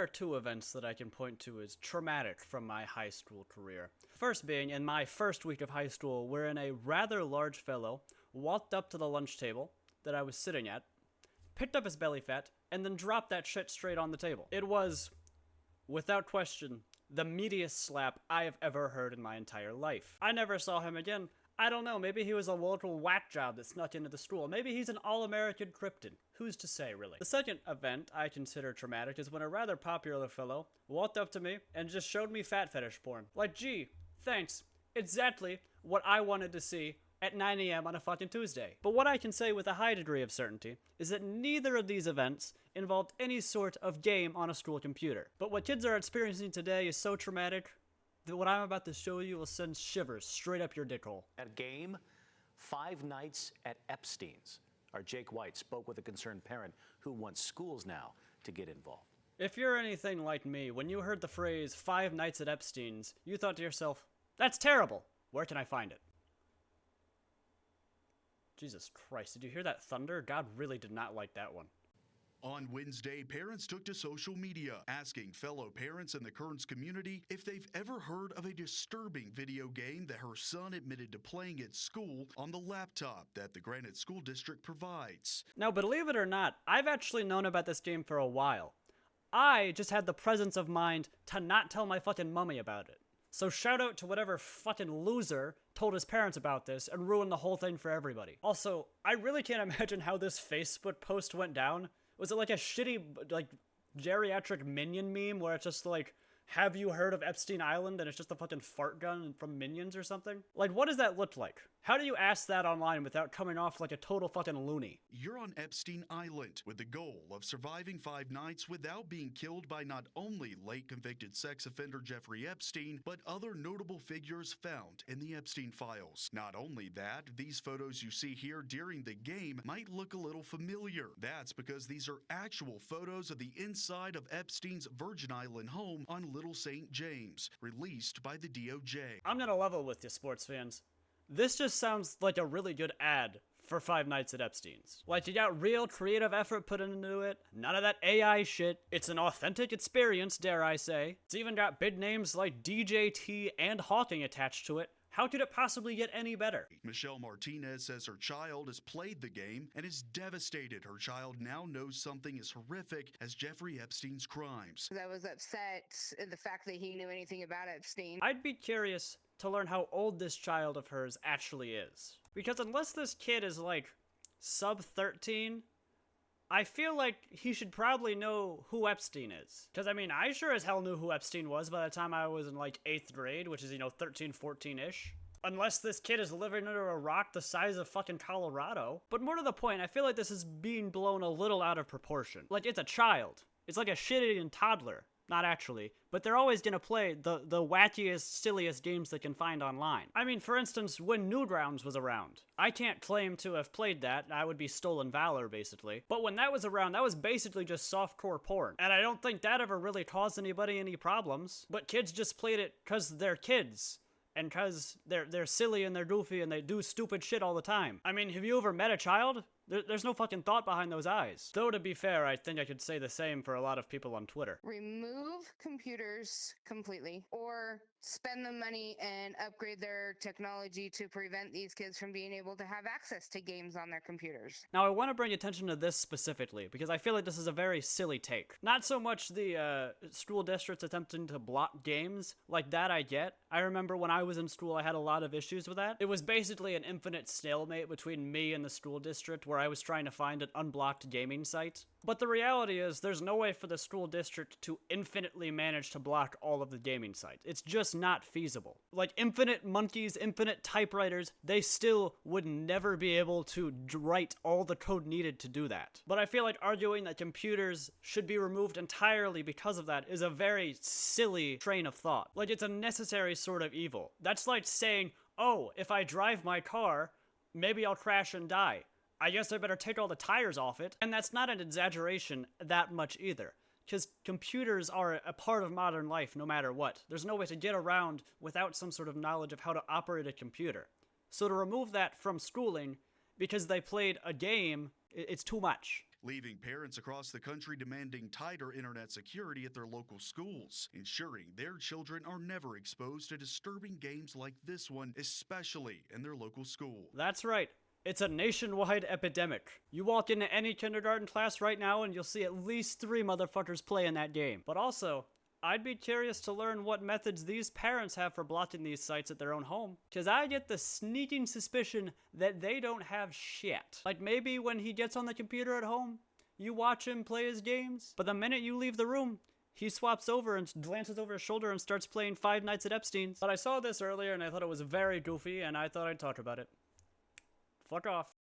are two events that I can point to as traumatic from my high school career. First being, in my first week of high school, wherein a rather large fellow walked up to the lunch table that I was sitting at, picked up his belly fat, and then dropped that shit straight on the table. It was, without question, the meatiest slap I have ever heard in my entire life. I never saw him again. I don't know, maybe he was a local whack job that snuck into the school. Maybe he's an all-American Krypton. Who's to say, really? The second event I consider traumatic is when a rather popular fellow walked up to me and just showed me fat fetish porn. Like, gee, thanks. Exactly what I wanted to see at 9 a.m. on a fucking Tuesday. But what I can say with a high degree of certainty is that neither of these events involved any sort of game on a school computer. But what kids are experiencing today is so traumatic that what I'm about to show you will send shivers straight up your dick hole. At a game, 5 nights at Epstein's. Our Jake White spoke with a concerned parent who wants schools now to get involved. If you're anything like me, when you heard the phrase 5 nights at Epstein's, you thought to yourself, that's terrible. Where can I find it? Jesus Christ, did you hear that thunder? God really did not like that one. On Wednesday, parents took to social media, asking fellow parents in the Kearns community if they've ever heard of a disturbing video game that her son admitted to playing at school on the laptop that the Granite School District provides. Now, believe it or not, I've actually known about this game for a while. I just had the presence of mind to not tell my fucking mummy about it. So shout out to whatever fucking loser told his parents about this and ruined the whole thing for everybody. Also, I really can't imagine how this Facebook post went down. Was it like a shitty, like, geriatric Minion meme where it's just like, have you heard of Epstein Island? And it's just a fucking fart gun from Minions or something? Like, what does that look like? How do you ask that online without coming off like a total fucking loony? You're on Epstein Island with the goal of surviving 5 nights without being killed by not only late convicted sex offender Jeffrey Epstein, but other notable figures found in the Epstein files. Not only that, these photos you see here during the game might look a little familiar. That's because these are actual photos of the inside of Epstein's Virgin Island home on Little St. James, released by the DOJ. I'm gonna level with you, sports fans. This just sounds like a really good ad for 5 nights at Epstein's. Like, you got real creative effort put into it, none of that AI shit. It's an authentic experience, dare I say. It's even got big names like DJT and Hawking attached to it. How could it possibly get any better? Michelle Martinez says her child has played the game and is devastated her child now knows something as horrific as Jeffrey Epstein's crimes. I was upset at the fact that he knew anything about Epstein. I'd be curious to learn how old this child of hers actually is. Because unless this kid is like sub 13, I feel like he should probably know who Epstein is. Because, I mean, I sure as hell knew who Epstein was by the time I was in, like, 8th grade, which is, 13, 14-ish. Unless this kid is living under a rock the size of fucking Colorado. But more to the point, I feel like this is being blown a little out of proportion. Like, it's a child. It's like a shit-eating toddler. Not actually, but they're always gonna play the wackiest, silliest games they can find online. I mean, for instance, when Newgrounds was around, I can't claim to have played that. I would be stolen valor, basically. But when that was around, that was basically just softcore porn. And I don't think that ever really caused anybody any problems. But kids just played it because they're kids. And because they're silly and they're goofy and they do stupid shit all the time. I mean, have you ever met a child? There's no fucking thought behind those eyes. Though, to be fair, I think I could say the same for a lot of people on Twitter. Remove computers completely, or spend the money and upgrade their technology to prevent these kids from being able to have access to games on their computers. Now, I want to bring attention to this specifically, because I feel like this is a very silly take. Not so much the school districts attempting to block games, like that I get. I remember when I was in school, I had a lot of issues with that. It was basically an infinite stalemate between me and the school district, where I was trying to find an unblocked gaming site. But the reality is, there's no way for the school district to infinitely manage to block all of the gaming sites. It's just not feasible. Like, infinite monkeys, infinite typewriters, they still would never be able to write all the code needed to do that. But I feel like arguing that computers should be removed entirely because of that is a very silly train of thought. Like, it's a necessary sort of evil. That's like saying, oh, if I drive my car, maybe I'll crash and die. I guess I better take all the tires off it. And that's not an exaggeration that much either. Because computers are a part of modern life no matter what. There's no way to get around without some sort of knowledge of how to operate a computer. So to remove that from schooling because they played a game, it's too much. leaving parents across the country demanding tighter internet security at their local schools, ensuring their children are never exposed to disturbing games like this one, especially in their local school. That's right. It's a nationwide epidemic. You walk into any kindergarten class right now and you'll see at least 3 motherfuckers playing that game. But also, I'd be curious to learn what methods these parents have for blocking these sites at their own home. Cause I get the sneaking suspicion that they don't have shit. Like maybe when he gets on the computer at home, you watch him play his games, but the minute you leave the room, he swaps over and glances over his shoulder and starts playing Five Nights at Epstein's. But I saw this earlier and I thought it was very goofy and I thought I'd talk about it. Fuck off.